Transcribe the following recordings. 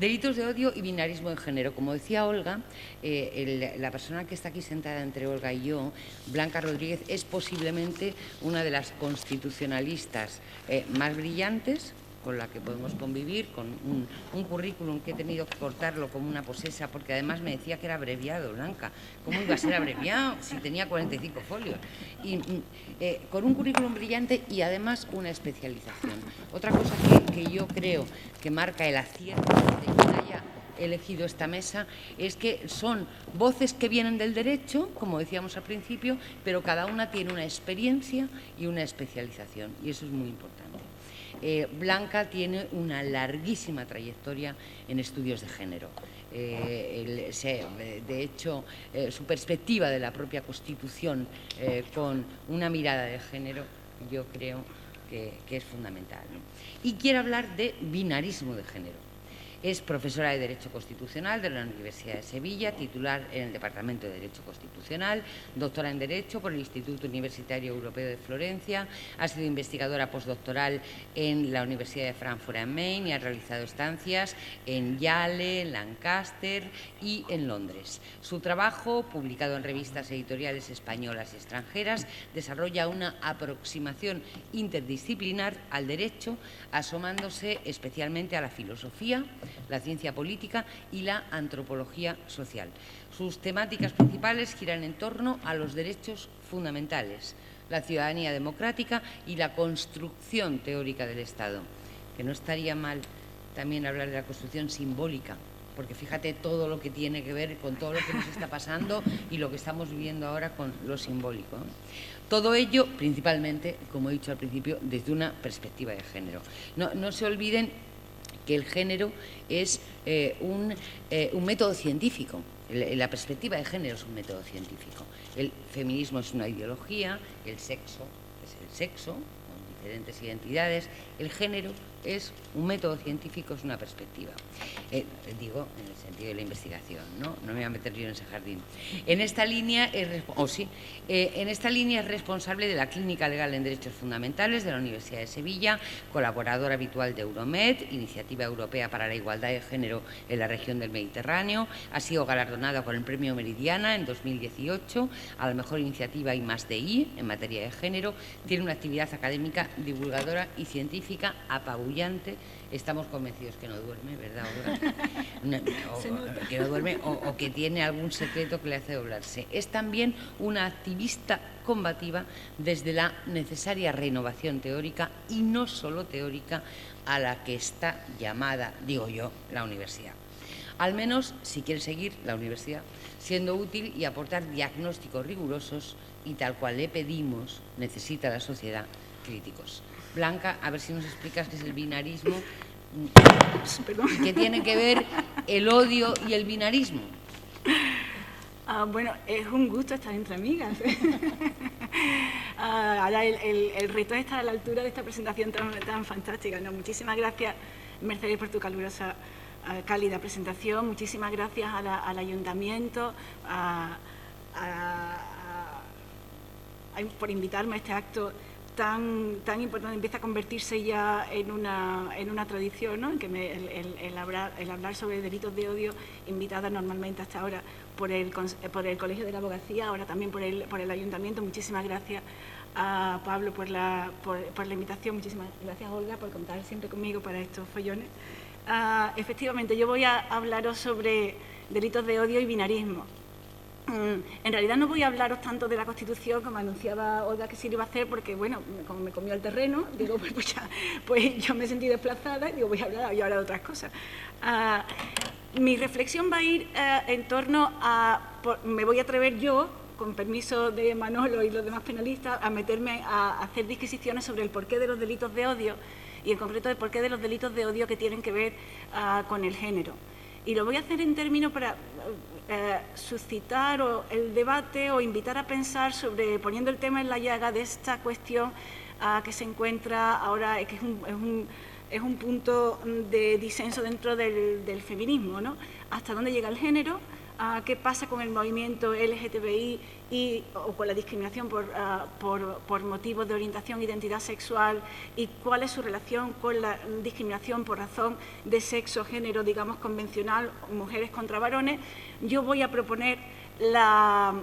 Delitos de odio y binarismo de género. Como decía Olga, la persona que está aquí sentada entre Olga y yo, Blanca Rodríguez, es posiblemente una de las constitucionalistas más brillantes con la que podemos convivir, con un currículum que he tenido que cortarlo como una posesa, porque además me decía que era abreviado, Blanca. ¿Cómo iba a ser abreviado si tenía 45 folios? Y con un currículum brillante y además una especialización. Otra cosa que yo creo que marca el acierto de quien haya elegido esta mesa es que son voces que vienen del derecho, como decíamos al principio, pero cada una tiene una experiencia y una especialización, y eso es muy importante. Blanca tiene una larguísima trayectoria en estudios de género. De hecho, su perspectiva de la propia Constitución con una mirada de género, yo creo que es fundamental, ¿no? Y quiero hablar de binarismo de género. Es profesora de Derecho Constitucional de la Universidad de Sevilla, titular en el Departamento de Derecho Constitucional, doctora en Derecho por el Instituto Universitario Europeo de Florencia, ha sido investigadora postdoctoral en la Universidad de Frankfurt am Main y ha realizado estancias en Yale, en Lancaster y en Londres. Su trabajo, publicado en revistas editoriales españolas y extranjeras, desarrolla una aproximación interdisciplinar al derecho, asomándose especialmente a la filosofía, la ciencia política y la antropología social. Sus temáticas principales giran en torno a los derechos fundamentales, la ciudadanía democrática y la construcción teórica del Estado. Que no estaría mal también hablar de la construcción simbólica, porque fíjate todo lo que tiene que ver con todo lo que nos está pasando y lo que estamos viviendo ahora con lo simbólico, ¿no? Todo ello, principalmente, como he dicho al principio, desde una perspectiva de género. No se olviden que el género es un método científico. La perspectiva de género es un método científico. El feminismo es una ideología, el sexo es el sexo, con diferentes identidades. El género es un método científico, es una perspectiva. Digo, en el sentido de la investigación, ¿no? No me voy a meter yo en ese jardín. En esta línea es responsable de la Clínica Legal en Derechos Fundamentales de la Universidad de Sevilla, colaboradora habitual de Euromed, Iniciativa Europea para la Igualdad de Género en la región del Mediterráneo. Ha sido galardonada con el Premio Meridiana en 2018 a la mejor iniciativa I+D+I en materia de género. Tiene una actividad académica, divulgadora y científica apabullante. Estamos convencidos que no duerme, ¿verdad, Olga? Que no duerme o que tiene algún secreto que le hace doblarse. Es también una activista combativa desde la necesaria renovación teórica y no solo teórica a la que está llamada, digo yo, la universidad. Al menos, si quiere seguir la universidad siendo útil y aportar diagnósticos rigurosos y tal cual le pedimos, necesita la sociedad críticos. Blanca, a ver si nos explicas qué es el binarismo y qué tiene que ver el odio y el binarismo. Bueno, es un gusto estar entre amigas. Ahora el reto es estar a la altura de esta presentación tan fantástica, ¿no? Muchísimas gracias, Mercedes, por tu calurosa, cálida presentación. Muchísimas gracias al Ayuntamiento por invitarme a este acto tan importante. Empieza a convertirse ya en una tradición, ¿no? En que el hablar sobre delitos de odio, invitada normalmente hasta ahora por el Colegio de la Abogacía, ahora también por el Ayuntamiento. Muchísimas gracias a Pablo por la invitación. Muchísimas gracias, Olga, por contar siempre conmigo para estos follones. Efectivamente, yo voy a hablaros sobre delitos de odio y binarismo. En realidad no voy a hablaros tanto de la Constitución como anunciaba Olga que sí lo iba a hacer, porque, bueno, como me comió el terreno, digo, pues yo me sentí desplazada y digo, voy a hablar de otras cosas. Mi reflexión va a ir en torno me voy a atrever yo, con permiso de Manolo y los demás penalistas, a meterme a hacer disquisiciones sobre el porqué de los delitos de odio y en concreto el porqué de los delitos de odio que tienen que ver con el género. Y lo voy a hacer en términos para suscitar el debate o invitar a pensar sobre, poniendo el tema en la llaga de esta cuestión que se encuentra ahora, que es un punto de disenso dentro del feminismo, ¿no? Hasta dónde llega el género, qué pasa con el movimiento LGTBI o con la discriminación por motivos de orientación e identidad sexual, y cuál es su relación con la discriminación por razón de sexo, género, digamos, convencional, mujeres contra varones. Yo voy a proponer la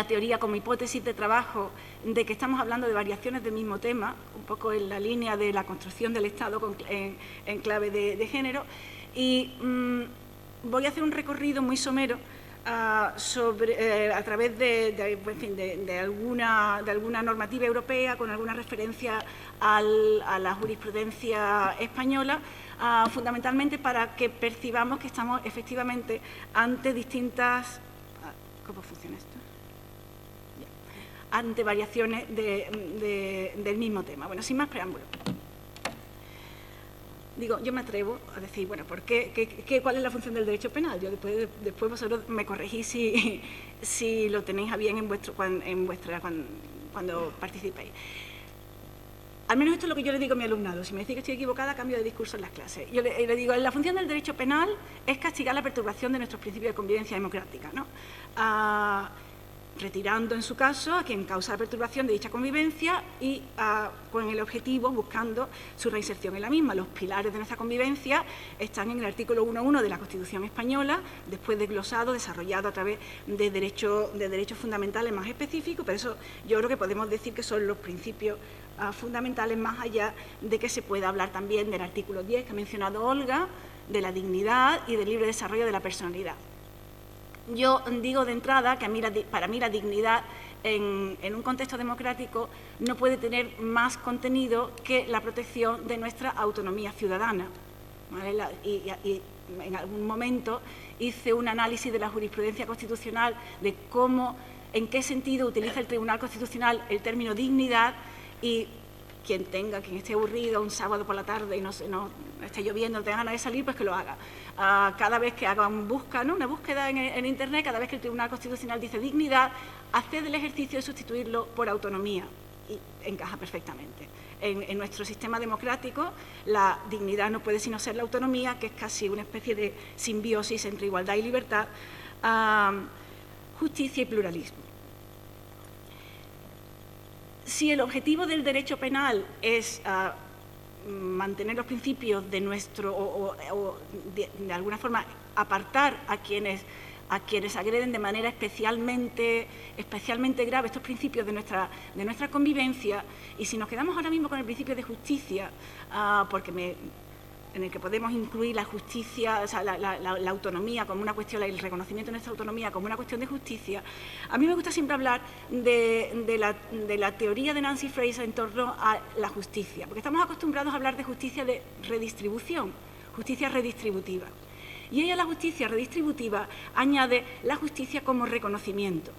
teoría como hipótesis de trabajo de que estamos hablando de variaciones del mismo tema, un poco en la línea de la construcción del Estado en clave de género, y voy a hacer un recorrido muy somero a través de alguna normativa europea con alguna referencia a la jurisprudencia española, fundamentalmente para que percibamos que estamos efectivamente ante distintas... ¿Cómo funciona esto? Ante variaciones del mismo tema. Bueno, sin más preámbulo. Digo, yo me atrevo a decir, bueno, ¿por ¿cuál es la función del derecho penal? Yo después vosotros me corregís si lo tenéis a bien cuando participéis. Al menos esto es lo que yo le digo a mi alumnado. Si me decís que estoy equivocada, cambio de discurso en las clases. Yo le digo, la función del derecho penal es castigar la perturbación de nuestros principios de convivencia democrática, ¿no? Retirando, en su caso, a quien causa la perturbación de dicha convivencia y con el objetivo, buscando su reinserción en la misma. Los pilares de nuestra convivencia están en el artículo 1.1 de la Constitución española, después desglosado, desarrollado a través de derechos fundamentales más específicos, pero eso yo creo que podemos decir que son los principios fundamentales, más allá de que se pueda hablar también del artículo 10 que ha mencionado Olga, de la dignidad y del libre desarrollo de la personalidad. Yo digo de entrada que para mí la dignidad en un contexto democrático no puede tener más contenido que la protección de nuestra autonomía ciudadana, ¿vale? Y en algún momento hice un análisis de la jurisprudencia constitucional de en qué sentido utiliza el Tribunal Constitucional el término dignidad, y quien esté aburrido un sábado por la tarde y no esté lloviendo, no tenga ganas de salir, pues que lo haga. Cada vez que haga una búsqueda en Internet, cada vez que el Tribunal Constitucional dice dignidad, haced el ejercicio de sustituirlo por autonomía, y encaja perfectamente. En nuestro sistema democrático, la dignidad no puede sino ser la autonomía, que es casi una especie de simbiosis entre igualdad y libertad, justicia y pluralismo. Si el objetivo del derecho penal es mantener los principios de nuestro, o de alguna forma apartar a quienes agreden de manera especialmente grave estos principios de nuestra convivencia, y si nos quedamos ahora mismo con el principio de justicia, en el que podemos incluir la justicia, o sea, la autonomía como una cuestión, el reconocimiento de nuestra autonomía como una cuestión de justicia, a mí me gusta siempre hablar de la teoría de Nancy Fraser en torno a la justicia, porque estamos acostumbrados a hablar de justicia de redistribución, justicia redistributiva. Y ella, la justicia redistributiva, añade la justicia como reconocimiento.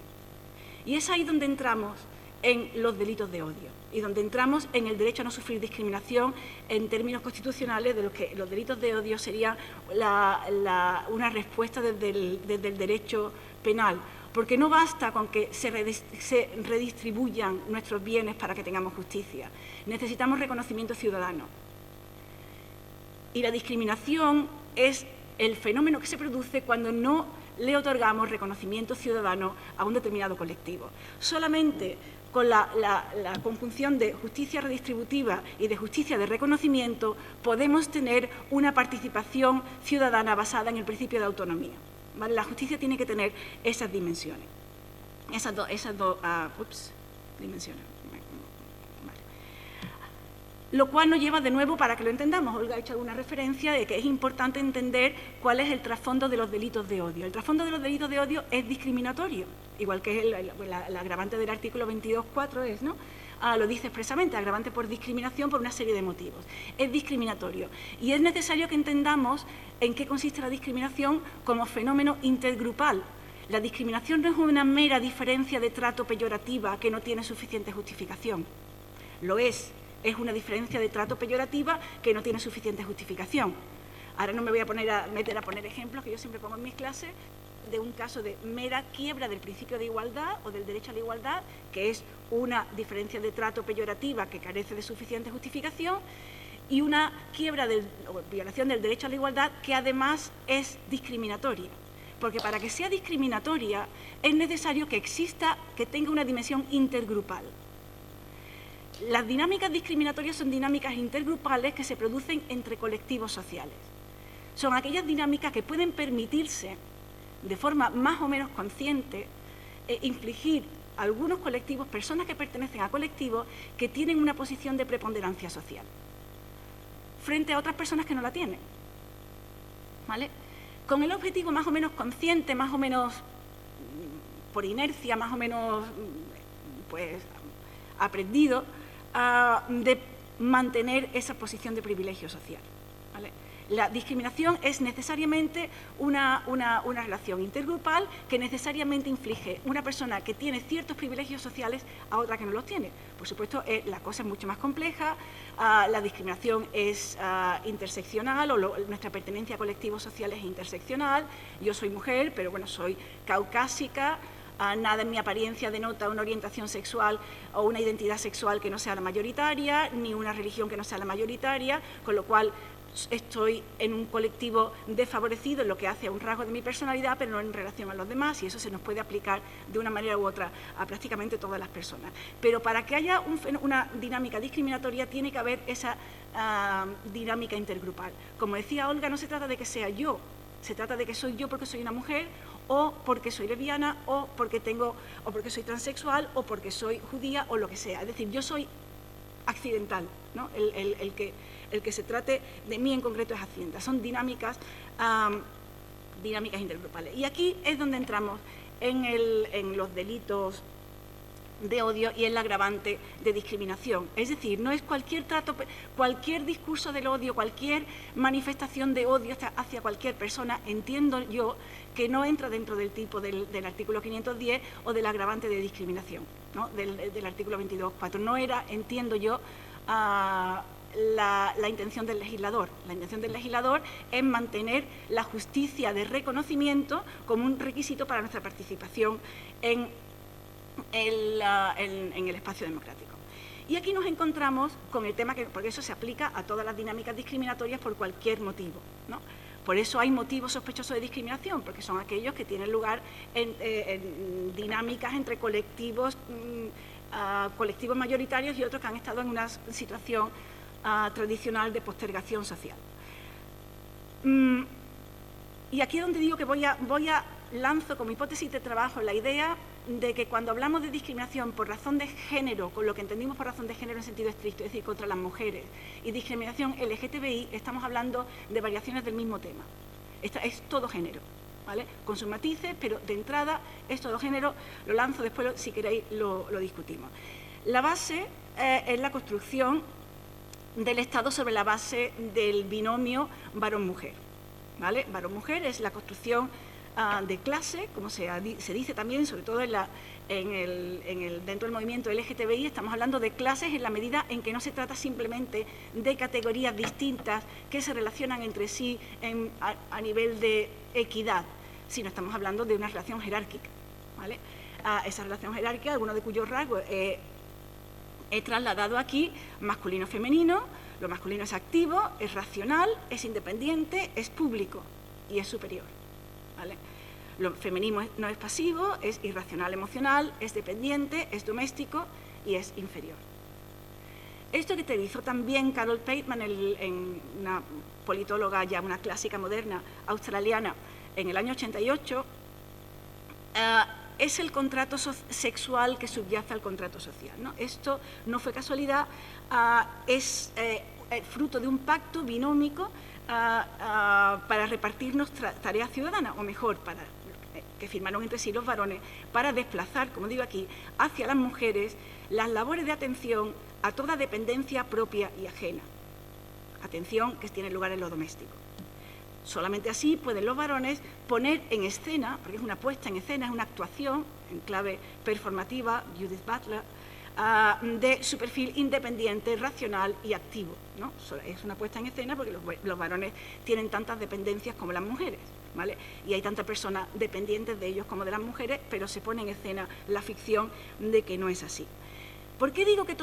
Y es ahí donde entramos en los delitos de odio y donde entramos en el derecho a no sufrir discriminación en términos constitucionales, de los que los delitos de odio serían una respuesta desde el derecho penal, porque no basta con que se redistribuyan nuestros bienes para que tengamos justicia, necesitamos reconocimiento ciudadano. Y la discriminación es el fenómeno que se produce cuando no le otorgamos reconocimiento ciudadano a un determinado colectivo. Solamente con la conjunción de justicia redistributiva y de justicia de reconocimiento podemos tener una participación ciudadana basada en el principio de autonomía, ¿vale? La justicia tiene que tener esas dimensiones, esas dos dimensiones. Lo cual nos lleva de nuevo, para que lo entendamos, Olga ha hecho alguna referencia de que es importante entender cuál es el trasfondo de los delitos de odio. El trasfondo de los delitos de odio es discriminatorio, igual que es el agravante del artículo 22.4 ¿no? Lo dice expresamente, agravante por discriminación por una serie de motivos. Es discriminatorio y es necesario que entendamos en qué consiste la discriminación como fenómeno intergrupal. La discriminación no es una mera diferencia de trato peyorativa que no tiene suficiente justificación. Lo es una diferencia de trato peyorativa que no tiene suficiente justificación. Ahora no me voy a meter a poner ejemplos que yo siempre pongo en mis clases de un caso de mera quiebra del principio de igualdad o del derecho a la igualdad, que es una diferencia de trato peyorativa que carece de suficiente justificación, y una quiebra o violación del derecho a la igualdad que además es discriminatoria. Porque para que sea discriminatoria es necesario que exista, que tenga una dimensión intergrupal. Las dinámicas discriminatorias son dinámicas intergrupales que se producen entre colectivos sociales. Son aquellas dinámicas que pueden permitirse, de forma más o menos consciente, infligir a algunos colectivos, personas que pertenecen a colectivos, que tienen una posición de preponderancia social, frente a otras personas que no la tienen. ¿Vale? Con el objetivo más o menos consciente, más o menos por inercia, más o menos pues, aprendido, de mantener esa posición de privilegio social. ¿Vale? La discriminación es necesariamente una relación intergrupal que necesariamente inflige una persona que tiene ciertos privilegios sociales a otra que no los tiene. Por supuesto, la cosa es mucho más compleja, la discriminación es interseccional, o nuestra pertenencia a colectivos sociales es interseccional. Yo soy mujer, pero bueno, soy caucásica. Nada en mi apariencia denota una orientación sexual o una identidad sexual que no sea la mayoritaria, ni una religión que no sea la mayoritaria, con lo cual estoy en un colectivo desfavorecido en lo que hace a un rasgo de mi personalidad, pero no en relación a los demás, y eso se nos puede aplicar de una manera u otra a prácticamente todas las personas. Pero para que haya una dinámica discriminatoria tiene que haber esa dinámica intergrupal. Como decía Olga, no se trata de que sea yo, se trata de que soy yo porque soy una mujer, o porque soy lesbiana, o porque soy transexual, o porque soy judía, o lo que sea. Es decir, yo soy accidental, ¿no? El que se trate de mí en concreto es accidental. Son dinámicas intergrupales. Y aquí es donde entramos en los delitos de odio y en la agravante de discriminación. Es decir, no es cualquier trato, cualquier discurso del odio, cualquier manifestación de odio hacia cualquier persona, entiendo yo, que no entra dentro del tipo del artículo 510 o del agravante de discriminación, ¿no? del artículo 22.4. No era, entiendo yo, la intención del legislador. La intención del legislador es mantener la justicia de reconocimiento como un requisito para nuestra participación en el espacio democrático. Y aquí nos encontramos con el tema porque eso se aplica a todas las dinámicas discriminatorias por cualquier motivo, ¿no? Por eso hay motivos sospechosos de discriminación, porque son aquellos que tienen lugar en dinámicas entre colectivos mayoritarios y otros que han estado en una situación tradicional de postergación social. Y aquí es donde digo que lanzo como hipótesis de trabajo la idea de que cuando hablamos de discriminación por razón de género, con lo que entendimos por razón de género en sentido estricto, es decir, contra las mujeres, y discriminación LGTBI, estamos hablando de variaciones del mismo tema. Es todo género, ¿vale? Con sus matices, pero de entrada es todo género. Lo lanzo, después si queréis lo discutimos. La base es la construcción del Estado sobre la base del binomio varón-mujer, ¿vale? Varón-mujer es la construcción de clase, como se dice también, sobre todo dentro del movimiento LGTBI, estamos hablando de clases en la medida en que no se trata simplemente de categorías distintas que se relacionan entre sí a nivel de equidad, sino estamos hablando de una relación jerárquica, ¿vale? Esa relación jerárquica, algunos de cuyos rasgos he trasladado aquí: masculino-femenino. Lo masculino es activo, es racional, es independiente, es público y es superior, ¿vale? Lo femenino no es pasivo, es irracional emocional, es dependiente, es doméstico y es inferior. Esto que teorizó también Carol Pateman, una politóloga ya, una clásica moderna australiana, en el año 88, es el contrato sexual que subyace al contrato social, ¿no? Esto no fue casualidad, es fruto de un pacto binómico para repartirnos tareas ciudadanas, o mejor, que firmaron entre sí los varones, para desplazar, como digo aquí, hacia las mujeres las labores de atención a toda dependencia propia y ajena. Atención que tiene lugar en lo doméstico. Solamente así pueden los varones poner en escena, porque es una puesta en escena, es una actuación en clave performativa, Judith Butler, de su perfil independiente, racional y activo, ¿no? Es una puesta en escena porque los varones tienen tantas dependencias como las mujeres, ¿vale? Y hay tantas personas dependientes de ellos como de las mujeres, pero se pone en escena la ficción de que no es así. ¿Por qué digo que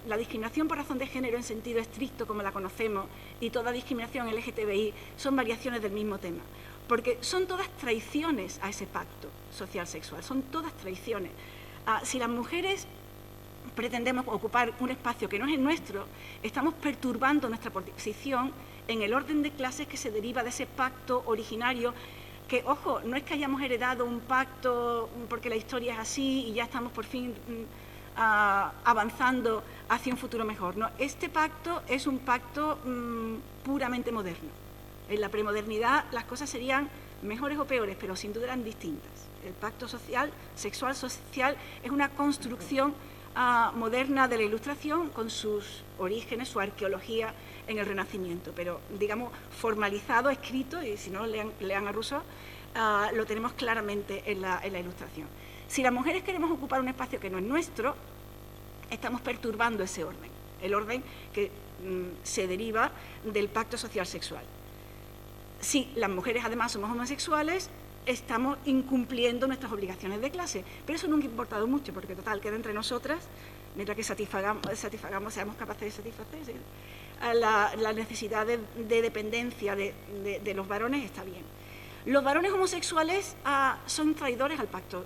la discriminación por razón de género en sentido estricto, como la conocemos, y toda discriminación LGTBI son variaciones del mismo tema? porque son todas traiciones a ese pacto social sexual, son todas traiciones. Si las mujeres pretendemos ocupar un espacio que no es el nuestro, estamos perturbando nuestra posición en el orden de clases que se deriva de ese pacto originario, que, ojo, no es que hayamos heredado un pacto porque la historia es así y ya estamos por fin avanzando hacia un futuro mejor. No, este pacto es un pacto puramente moderno. En la premodernidad las cosas serían mejores o peores, pero sin duda eran distintas. El pacto social, sexual social, es una construcción moderna de la Ilustración con sus orígenes, su arqueología en el Renacimiento, pero, digamos, formalizado, escrito, y si no, lean a Rousseau, lo tenemos claramente en la Ilustración. Si las mujeres queremos ocupar un espacio que no es nuestro, estamos perturbando ese orden, el orden que se deriva del pacto social sexual. Si las mujeres además somos homosexuales, estamos incumpliendo nuestras obligaciones de clase, pero eso nunca ha importado mucho, porque total, queda entre nosotras, mientras que satisfagamos seamos capaces de satisfacer la necesidad de dependencia de los varones, está bien. Los varones homosexuales son traidores al pacto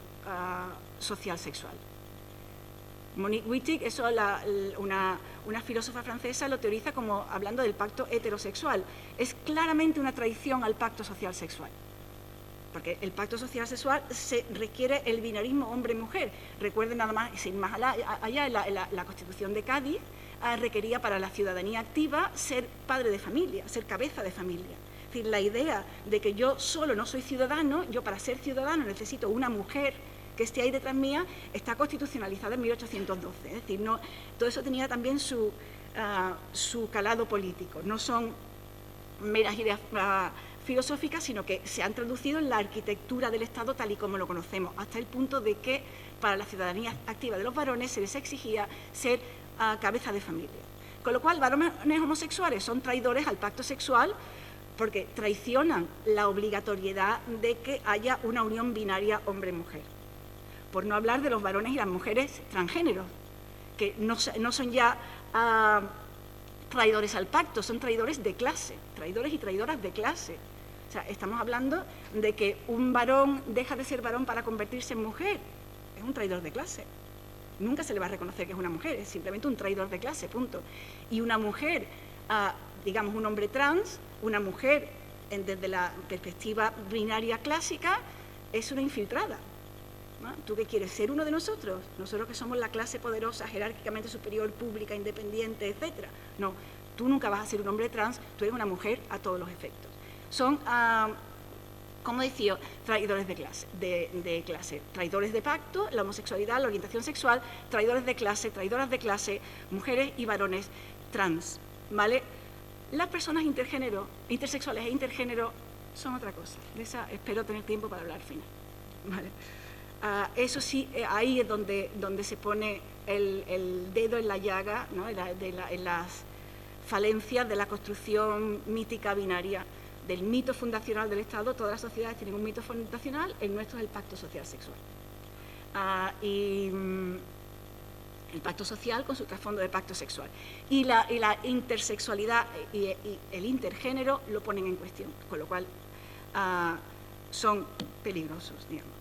social sexual. Monique Wittig, eso una filósofa francesa lo teoriza como hablando del pacto heterosexual. Es claramente una traición al pacto social sexual, porque el pacto social sexual se requiere el binarismo hombre-mujer. Recuerden nada más, sin más allá, la Constitución de Cádiz requería para la ciudadanía activa ser padre de familia, ser cabeza de familia. Es decir, la idea de que yo solo no soy ciudadano, yo para ser ciudadano necesito una mujer que esté ahí detrás mía, está constitucionalizada en 1812. Es decir, no, todo eso tenía también su calado político. No son meras ideas filosóficas, sino que se han traducido en la arquitectura del Estado tal y como lo conocemos, hasta el punto de que para la ciudadanía activa de los varones se les exigía ser cabeza de familia. Con lo cual, varones homosexuales son traidores al pacto sexual porque traicionan la obligatoriedad de que haya una unión binaria hombre-mujer. Por no hablar de los varones y las mujeres transgéneros, que no son ya traidores al pacto, son traidores de clase, traidores y traidoras de clase. O sea, estamos hablando de que un varón deja de ser varón para convertirse en mujer. Es un traidor de clase. Nunca se le va a reconocer que es una mujer, es simplemente un traidor de clase, punto. Y una mujer, digamos un hombre trans, una mujer desde la perspectiva binaria clásica, es una infiltrada. ¿No? ¿Tú qué quieres? ¿Ser uno de nosotros? Nosotros que somos la clase poderosa, jerárquicamente superior, pública, independiente, etcétera. No, tú nunca vas a ser un hombre trans, tú eres una mujer a todos los efectos. Son, como decía, traidores de clase, traidores de pacto, la homosexualidad, la orientación sexual, traidores de clase, traidoras de clase, mujeres y varones trans, ¿vale? Las personas intersexuales e intergénero son otra cosa. De esa espero tener tiempo para hablar al final, ¿vale? Eso sí, ahí es donde se pone el dedo en la llaga, ¿no? en las falencias de la construcción mítica binaria, del mito fundacional del Estado. Todas las sociedades tienen un mito fundacional, el nuestro es el pacto social sexual. Y el pacto social con su trasfondo de pacto sexual. Y la intersexualidad y el intergénero lo ponen en cuestión, con lo cual son peligrosos, digamos.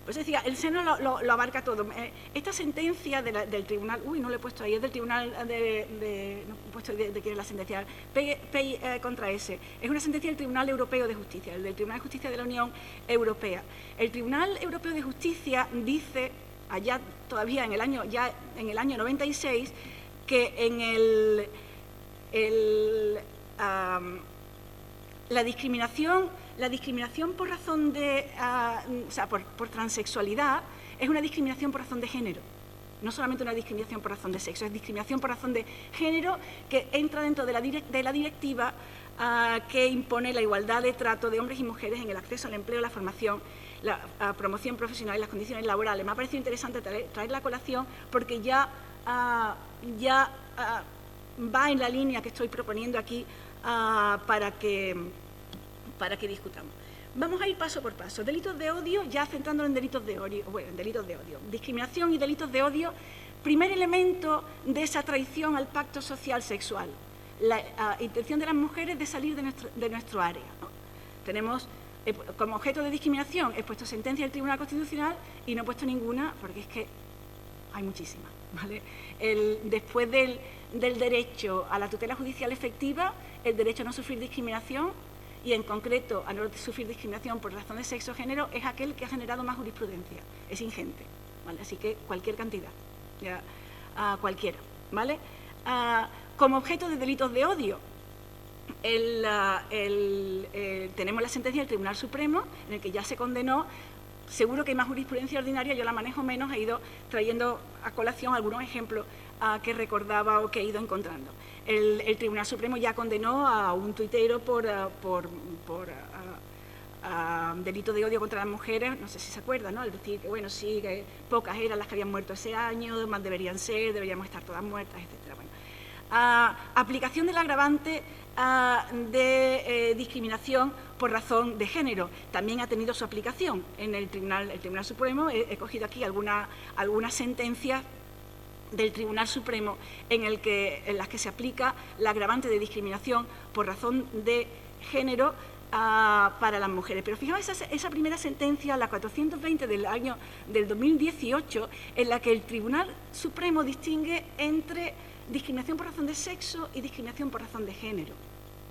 Pues decía, el seno lo abarca todo. Esta sentencia del tribunal, no lo he puesto ahí, es del tribunal no he puesto de quién es la sentencia, Pey contra S. Es una sentencia del Tribunal Europeo de Justicia, del Tribunal de Justicia de la Unión Europea. El Tribunal Europeo de Justicia dice, allá todavía en el año 96, que en la discriminación por razón de, por transexualidad es una discriminación por razón de género. No solamente una discriminación por razón de sexo, es discriminación por razón de género que entra dentro de la directiva que impone la igualdad de trato de hombres y mujeres en el acceso al empleo, la formación, la promoción profesional y las condiciones laborales. Me ha parecido interesante traer la colación porque ya va en la línea que estoy proponiendo aquí para que discutamos. Vamos a ir paso por paso. Delitos de odio, ya centrándonos en delitos de odio. Bueno, en delitos de odio. Discriminación y delitos de odio. Primer elemento de esa traición al pacto social sexual. La intención de las mujeres de salir de nuestro área, ¿no? tenemos como objeto de discriminación, he puesto sentencia del Tribunal Constitucional y no he puesto ninguna porque es que hay muchísimas, ¿vale? Después del derecho a la tutela judicial efectiva, el derecho a no sufrir discriminación y en concreto a no sufrir discriminación por razón de sexo o género es aquel que ha generado más jurisprudencia, es ingente, ¿vale? Así que cualquier cantidad, ya, cualquiera, ¿vale? Como objeto de delitos de odio, tenemos la sentencia del Tribunal Supremo en el que ya se condenó. Seguro que hay más jurisprudencia ordinaria, yo la manejo menos, he ido trayendo a colación algunos ejemplos que recordaba o que he ido encontrando. El Tribunal Supremo ya condenó a un tuitero por delito de odio contra las mujeres, no sé si se acuerdan, ¿no? Al decir que, bueno, sí, que pocas eran las que habían muerto ese año, más deberían ser, deberíamos estar todas muertas, etcétera. Bueno, aplicación del agravante de discriminación por razón de género también ha tenido su aplicación en el Tribunal Supremo. He cogido aquí algunas sentencias del Tribunal Supremo en las que se aplica la agravante de discriminación por razón de género para las mujeres. Pero fijaos esa primera sentencia, la 420 del 2018, en la que el Tribunal Supremo distingue entre discriminación por razón de sexo y discriminación por razón de género,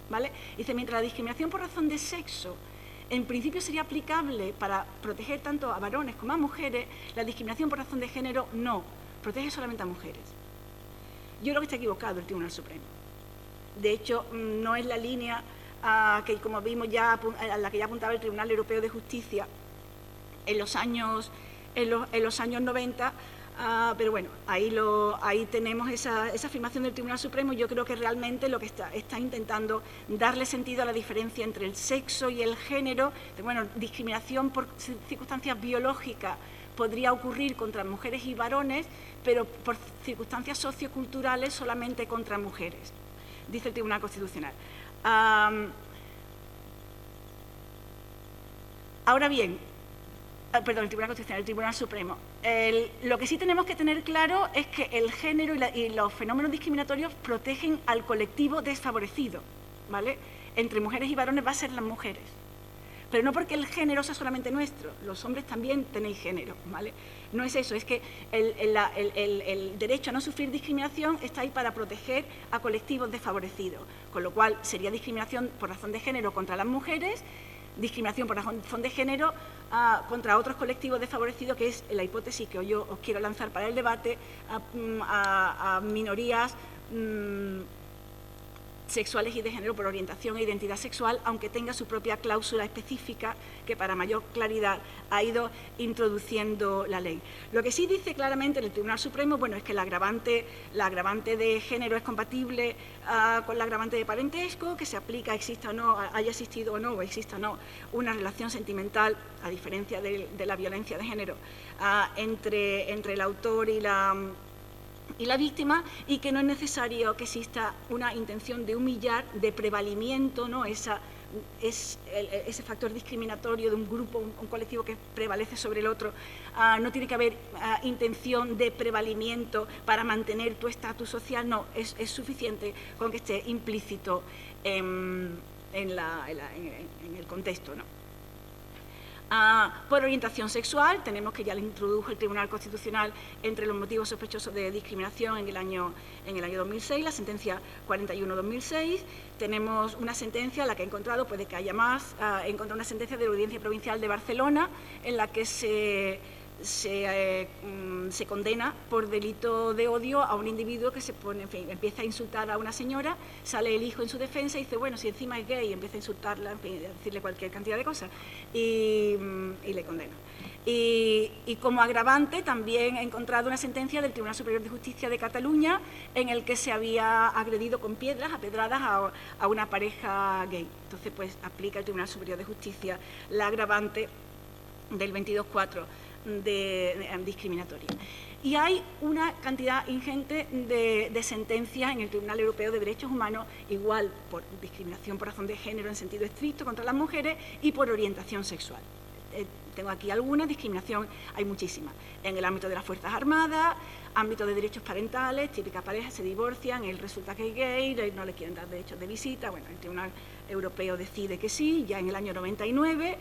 ¿vale? Dice, mientras la discriminación por razón de sexo en principio sería aplicable para proteger tanto a varones como a mujeres, la discriminación por razón de género no, protege solamente a mujeres. Yo creo que está equivocado el Tribunal Supremo. De hecho, no es la línea que, como vimos ya, a la que ya apuntaba el Tribunal Europeo de Justicia en los años 90, pero bueno, ahí tenemos esa afirmación del Tribunal Supremo. Yo creo que realmente lo que está intentando darle sentido a la diferencia entre el sexo y el género. Bueno, discriminación por circunstancias biológicas podría ocurrir contra mujeres y varones, pero por circunstancias socioculturales solamente contra mujeres, dice el Tribunal Constitucional. Ahora bien, perdón, el Tribunal Constitucional, el Tribunal Supremo. Lo que sí tenemos que tener claro es que el género y los fenómenos discriminatorios protegen al colectivo desfavorecido, ¿vale? Entre mujeres y varones va a ser las mujeres. Pero no porque el género sea solamente nuestro, los hombres también tenéis género, ¿vale? No es eso, es que el derecho a no sufrir discriminación está ahí para proteger a colectivos desfavorecidos, con lo cual sería discriminación por razón de género contra las mujeres, discriminación por razón de género contra otros colectivos desfavorecidos, que es la hipótesis que yo os quiero lanzar para el debate, a minorías sexuales y de género por orientación e identidad sexual, aunque tenga su propia cláusula específica que para mayor claridad ha ido introduciendo la ley. Lo que sí dice claramente el Tribunal Supremo, bueno, es que la agravante de género es compatible con la agravante de parentesco, que se aplica, exista o no, haya existido o no, o exista o no, una relación sentimental, a diferencia de la violencia de género, entre el autor y la víctima, y que no es necesario que exista una intención de humillar, de prevalimiento, ¿no? Ese factor discriminatorio de un grupo, un colectivo que prevalece sobre el otro. No tiene que haber intención de prevalimiento para mantener tu estatus social, no, es suficiente con que esté implícito en el contexto, ¿no? Por orientación sexual, tenemos que ya lo introdujo el Tribunal Constitucional entre los motivos sospechosos de discriminación en el año 2006, la sentencia 41-2006. Tenemos una sentencia, la que he encontrado, puede que haya más, he encontrado una sentencia de la Audiencia Provincial de Barcelona en la que se condena por delito de odio a un individuo que empieza a insultar a una señora, sale el hijo en su defensa y dice, bueno, si encima es gay, empieza a insultarla, a decirle cualquier cantidad de cosas, y le condena. Y como agravante también he encontrado una sentencia del Tribunal Superior de Justicia de Cataluña en el que se había agredido con piedras, a pedradas, a una pareja gay. Entonces, pues aplica el Tribunal Superior de Justicia la agravante del 22.4 de discriminatoria. Y hay una cantidad ingente de sentencias en el Tribunal Europeo de Derechos Humanos, igual por discriminación por razón de género en sentido estricto contra las mujeres y por orientación sexual. tengo aquí algunas. Discriminación hay muchísimas. En el ámbito de las Fuerzas Armadas, ámbito de derechos parentales, típicas parejas se divorcian, él resulta que es gay, no le quieren dar derechos de visita, bueno, el Tribunal Europeo decide que sí, ya en el año 99.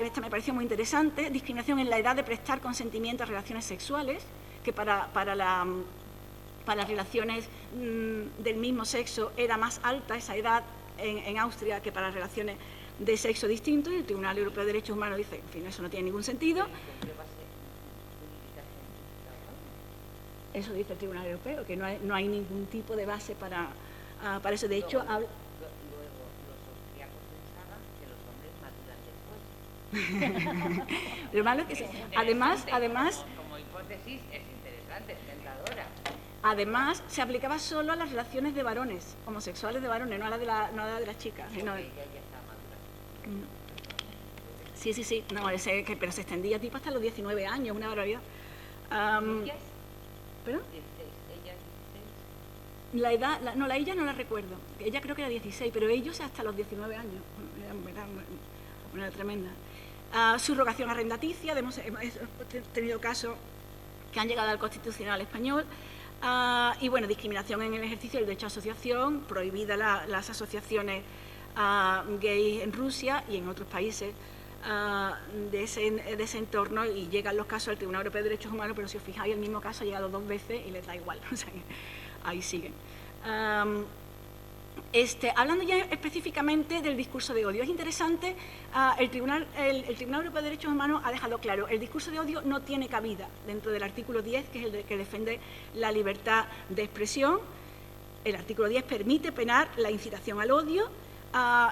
Esta me pareció muy interesante, discriminación en la edad de prestar consentimiento a relaciones sexuales, que para las relaciones del mismo sexo era más alta esa edad en Austria que para las relaciones de sexo distinto, y el Tribunal Europeo de Derechos Humanos dice, en fin, eso no tiene ningún sentido. Eso dice el Tribunal Europeo, que no hay ningún tipo de base para eso. De hecho, luego los austríacos pensaban que los hombres maduran después. Lo malo es que además como hipótesis es interesante, es tentadora. Además, se aplicaba solo a las relaciones de varones, homosexuales de varones, no a la de las chicas. Ella ya está madura. Sí, no, pero se extendía tipo hasta los 19 años, una barbaridad. ¿Perdón? 16, ella es 16. La edad, ella no la recuerdo. Ella creo que era 16, pero ellos hasta los 19 años. Era una tremenda. Subrogación arrendaticia, hemos tenido casos que han llegado al Constitucional español. Y bueno, discriminación en el ejercicio del derecho a asociación, prohibida las asociaciones gay en Rusia y en otros países de ese entorno, y llegan los casos al Tribunal Europeo de Derechos Humanos, pero si os fijáis, el mismo caso ha llegado 2 veces y les da igual, o sea, ahí siguen. Hablando ya específicamente del discurso de odio, es interesante, el Tribunal Europeo de Derechos Humanos ha dejado claro, el discurso de odio no tiene cabida dentro del artículo 10, que es el que defiende la libertad de expresión. El artículo 10 permite penar la incitación al odio.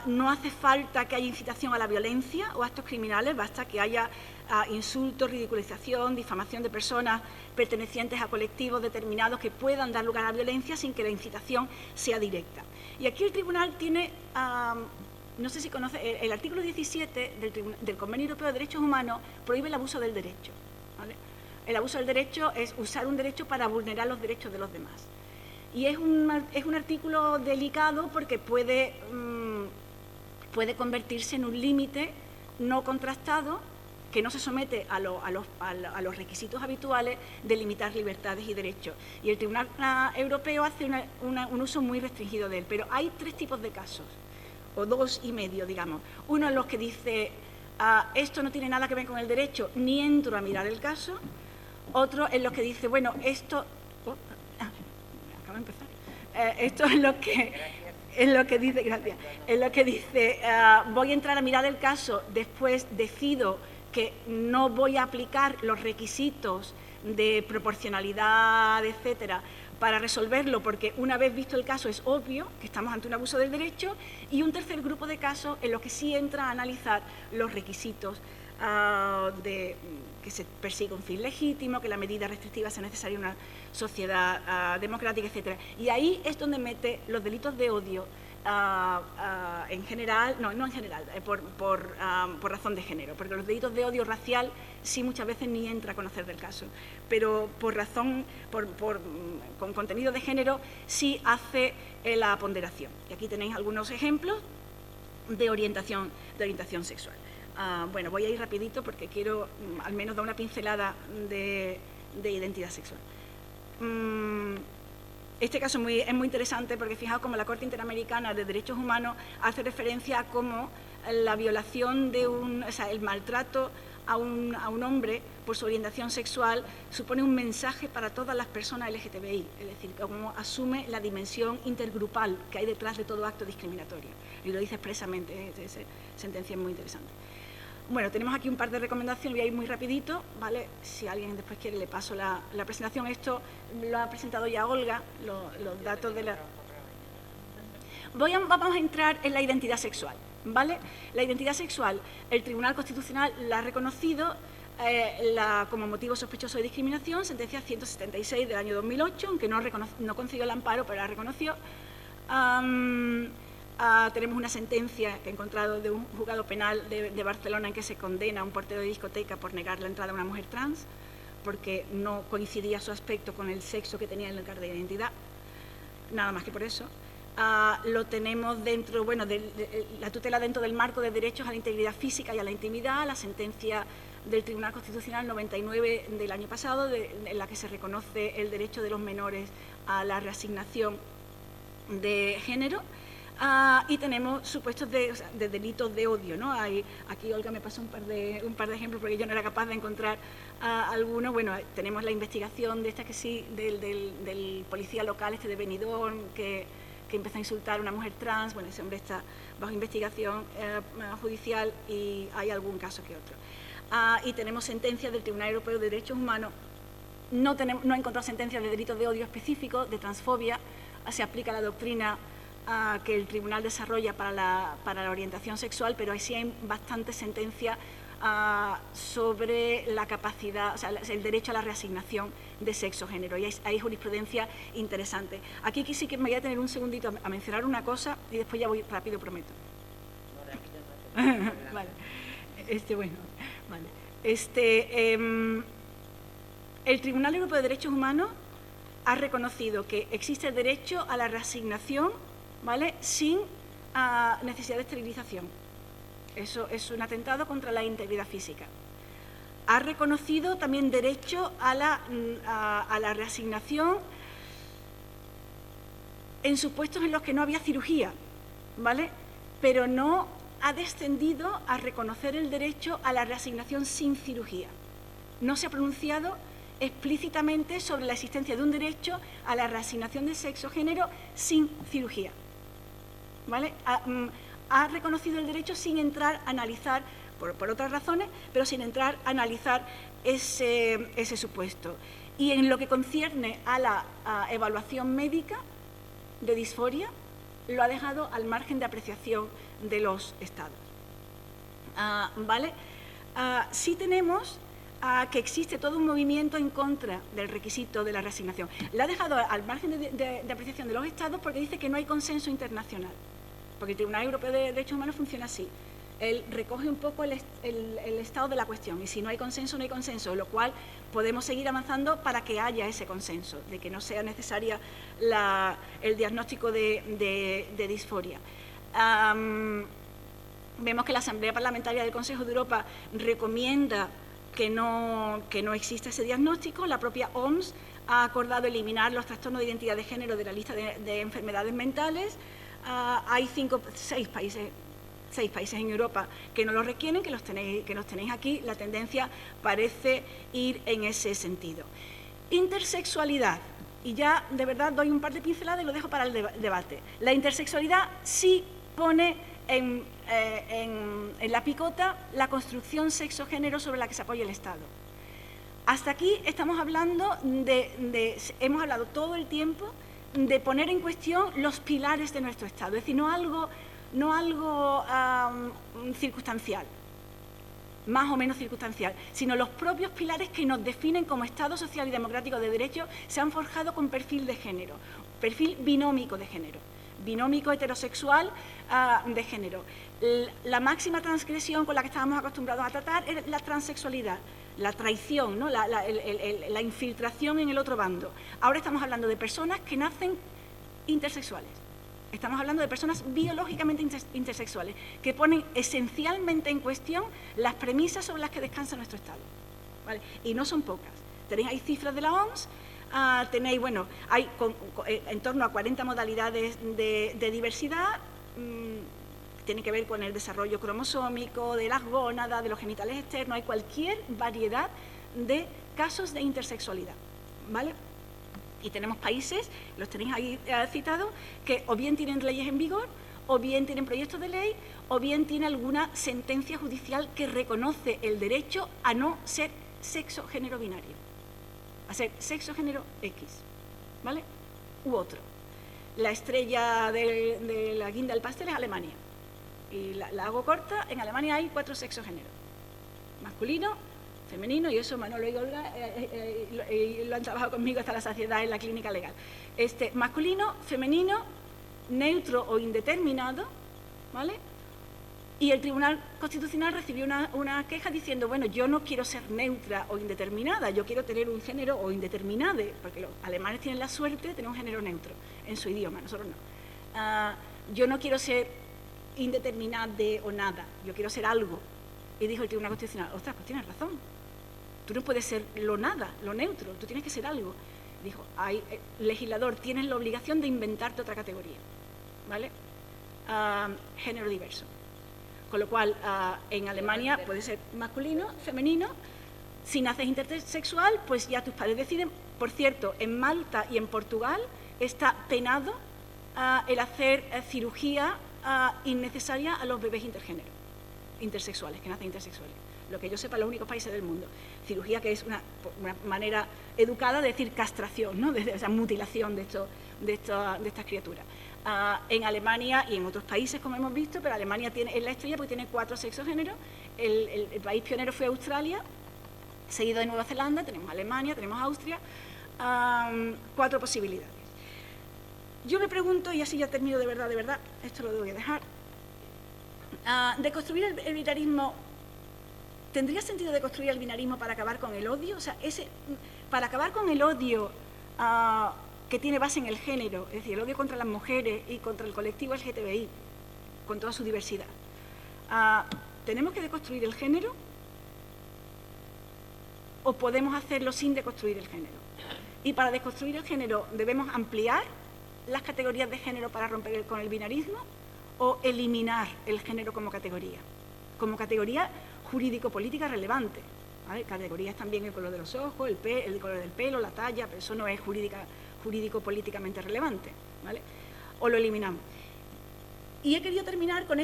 No hace falta que haya incitación a la violencia o actos criminales, basta que haya insultos, ridiculización, difamación de personas pertenecientes a colectivos determinados que puedan dar lugar a la violencia sin que la incitación sea directa. Y aquí el tribunal tiene, no sé si conoce, el artículo 17 del Convenio Europeo de Derechos Humanos prohíbe el abuso del derecho, ¿vale? El abuso del derecho es usar un derecho para vulnerar los derechos de los demás. Y es un artículo delicado porque puede convertirse en un límite no contrastado que no se somete a los requisitos habituales de limitar libertades y derechos. Y el Tribunal Europeo hace un uso muy restringido de él. Pero hay 3 tipos de casos, o 2 y medio, digamos. Uno en los que dice, esto no tiene nada que ver con el derecho, ni entro a mirar el caso. Otro en los que dice, bueno, esto... acabo de empezar. Esto es lo que dice, gracias, es lo que dice, voy a entrar a mirar el caso, después decido que no voy a aplicar los requisitos de proporcionalidad, etcétera, para resolverlo, porque una vez visto el caso es obvio que estamos ante un abuso del derecho. Y un tercer grupo de casos en los que sí entra a analizar los requisitos de que se persiga un fin legítimo, que la medida restrictiva sea necesaria en una sociedad democrática, etcétera. Y ahí es donde mete los delitos de odio en general, no en general, por razón de género, porque los delitos de odio racial sí muchas veces ni entra a conocer del caso, pero con contenido de género sí hace la ponderación. Y aquí tenéis algunos ejemplos de orientación sexual. Bueno, voy a ir rapidito porque quiero al menos dar una pincelada de identidad sexual. Este caso es muy interesante porque fijaos cómo la Corte Interamericana de Derechos Humanos hace referencia a cómo la violación el maltrato a un hombre por su orientación sexual supone un mensaje para todas las personas LGTBI, es decir, cómo asume la dimensión intergrupal que hay detrás de todo acto discriminatorio. Y lo dice expresamente, esa sentencia es muy interesante. Bueno, tenemos aquí un par de recomendaciones, voy a ir muy rapidito, ¿vale? Si alguien después quiere le paso la presentación. Esto lo ha presentado ya Olga, los datos de la... Vamos a entrar en la identidad sexual, ¿vale? La identidad sexual, el Tribunal Constitucional la ha reconocido como motivo sospechoso de discriminación, sentencia 176 del año 2008, aunque no concedió el amparo, pero la reconoció. Tenemos una sentencia que he encontrado de un juzgado penal de Barcelona en que se condena a un portero de discoteca por negar la entrada a una mujer trans porque no coincidía su aspecto con el sexo que tenía en el carnet de identidad, nada más que por eso. lo tenemos dentro, bueno, la tutela dentro del marco de derechos a la integridad física y a la intimidad, la sentencia del Tribunal Constitucional 99 del año pasado, en la que se reconoce el derecho de los menores a la reasignación de género. Y tenemos supuestos de delitos de odio, ¿no? Aquí Olga me pasó un par de ejemplos porque yo no era capaz de encontrar alguno. Bueno, tenemos la investigación de esta que sí, del policía local de Benidorm, que empezó a insultar a una mujer trans. Bueno, ese hombre está bajo investigación judicial y hay algún caso que otro. Y tenemos sentencias del Tribunal Europeo de Derechos Humanos. No he encontrado sentencias de delitos de odio específicos, de transfobia. Se aplica la doctrina que el tribunal desarrolla para la orientación sexual, pero ahí sí hay bastantes sentencias sobre la capacidad, o sea, el derecho a la reasignación de sexo-género, y hay jurisprudencia interesante. Aquí sí que me voy a tener un segundito a mencionar una cosa y después ya voy rápido, prometo. No, rápido. Vale. Bueno, vale. El Tribunal Europeo de Derechos Humanos ha reconocido que existe el derecho a la reasignación, ¿vale?, sin necesidad de esterilización. Eso es un atentado contra la integridad física. Ha reconocido también derecho a la reasignación en supuestos en los que no había cirugía, ¿vale?, pero no ha descendido a reconocer el derecho a la reasignación sin cirugía. No se ha pronunciado explícitamente sobre la existencia de un derecho a la reasignación de sexo-género sin cirugía, ¿vale? Ha reconocido el derecho sin entrar a analizar, por otras razones, pero sin entrar a analizar ese supuesto. Y en lo que concierne a la evaluación médica de disforia, lo ha dejado al margen de apreciación de los Estados. ¿Vale? Sí tenemos que existe todo un movimiento en contra del requisito de la reasignación. La ha dejado al margen de apreciación de los Estados porque dice que no hay consenso internacional, porque el Tribunal Europeo de Derechos Humanos funciona así. Él recoge un poco el estado de la cuestión, y si no hay consenso, no hay consenso, lo cual podemos seguir avanzando para que haya ese consenso, de que no sea necesaria el diagnóstico de disforia. Vemos que la Asamblea Parlamentaria del Consejo de Europa recomienda que no exista ese diagnóstico. La propia OMS ha acordado eliminar los trastornos de identidad de género de la lista de enfermedades mentales. Hay 6 países en Europa que no lo requieren, que los tenéis aquí. La tendencia parece ir en ese sentido. Intersexualidad. Y ya, de verdad, doy un par de pinceladas y lo dejo para el debate. La intersexualidad sí pone en la picota la construcción sexo-género sobre la que se apoya el Estado. Hasta aquí estamos hablando hemos hablado todo el tiempo de poner en cuestión los pilares de nuestro Estado, es decir, no algo circunstancial, más o menos circunstancial, sino los propios pilares que nos definen como Estado social y democrático de derecho se han forjado con perfil de género, perfil binómico de género, binómico heterosexual de género. La máxima transgresión con la que estábamos acostumbrados a tratar es la transexualidad, la traición, ¿no? la infiltración en el otro bando. Ahora estamos hablando de personas que nacen intersexuales. Estamos hablando de personas biológicamente intersexuales que ponen esencialmente en cuestión las premisas sobre las que descansa nuestro Estado, ¿vale? Y no son pocas. Tenéis ahí cifras de la OMS, tenéis, bueno, hay en torno a 40 modalidades de diversidad, tiene que ver con el desarrollo cromosómico, de las gónadas, de los genitales externos, hay cualquier variedad de casos de intersexualidad, ¿vale? Y tenemos países, los tenéis ahí citados, que o bien tienen leyes en vigor, o bien tienen proyectos de ley, o bien tiene alguna sentencia judicial que reconoce el derecho a no ser sexo-género binario, a ser sexo-género X, ¿vale? U otro. La estrella de la guinda del pastel es Alemania. Y la hago corta, en Alemania hay 4 sexo-géneros. Masculino, femenino, y eso Manolo y Olga lo han trabajado conmigo hasta la saciedad en la clínica legal. Masculino, femenino, neutro o indeterminado, ¿vale? Y el Tribunal Constitucional recibió una queja diciendo, bueno, yo no quiero ser neutra o indeterminada, yo quiero tener un género o indeterminade, porque los alemanes tienen la suerte de tener un género neutro en su idioma, nosotros no. yo no quiero ser indeterminada o nada, yo quiero ser algo. Y dijo el Tribunal Constitucional, ostras, pues tienes razón, tú no puedes ser lo nada, lo neutro, tú tienes que ser algo. Dijo, legislador, tienes la obligación de inventarte otra categoría, ¿vale? Género diverso. Con lo cual, en Alemania puede ser masculino, femenino. Si naces intersexual, pues ya tus padres deciden. Por cierto, en Malta y en Portugal está penado el hacer cirugía innecesaria a los bebés intersexuales, que nacen intersexuales. Lo que yo sepa, los únicos países del mundo. Cirugía que es una manera educada de decir castración, ¿no? O sea, mutilación de estas criaturas. En Alemania y en otros países, como hemos visto, pero Alemania es la estrella porque tiene 4 sexogéneros. El país pionero fue Australia, seguido de Nueva Zelanda, tenemos Alemania, tenemos Austria, 4 posibilidades. Yo me pregunto, y así ya termino de verdad, esto lo voy a dejar, deconstruir el binarismo, ¿tendría sentido deconstruir el binarismo para acabar con el odio? O sea, para acabar con el odio que tiene base en el género, es decir, el odio contra las mujeres y contra el colectivo LGTBI, con toda su diversidad, ¿tenemos que deconstruir el género? ¿O podemos hacerlo sin deconstruir el género? Y para deconstruir el género, ¿debemos ampliar las categorías de género para romper con el binarismo o eliminar el género como categoría jurídico-política relevante? ¿Vale? Categorías también el color de los ojos, el color del pelo, la talla, pero eso no es jurídico-políticamente relevante, ¿vale? O lo eliminamos. Y he querido terminar con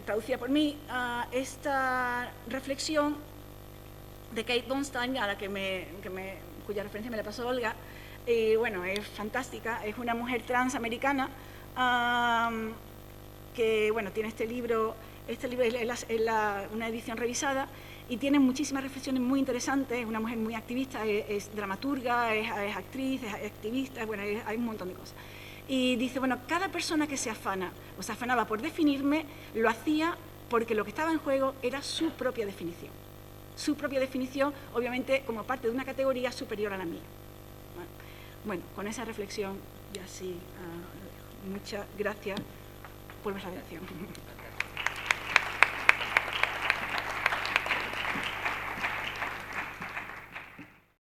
traducida por mí, esta reflexión de Kate Bornstein, a la cuya referencia me la pasó Olga. Bueno, es fantástica, es una mujer trans americana que, bueno, tiene este libro es una edición revisada y tiene muchísimas reflexiones muy interesantes. Es una mujer muy activista, es dramaturga, es actriz, es activista, bueno, hay un montón de cosas. Y dice, bueno, cada persona que se afanaba por definirme, lo hacía porque lo que estaba en juego era su propia definición. Su propia definición, obviamente, como parte de una categoría superior a la mía. Bueno, con esa reflexión, ya sí, muchas gracias por vuestra atención.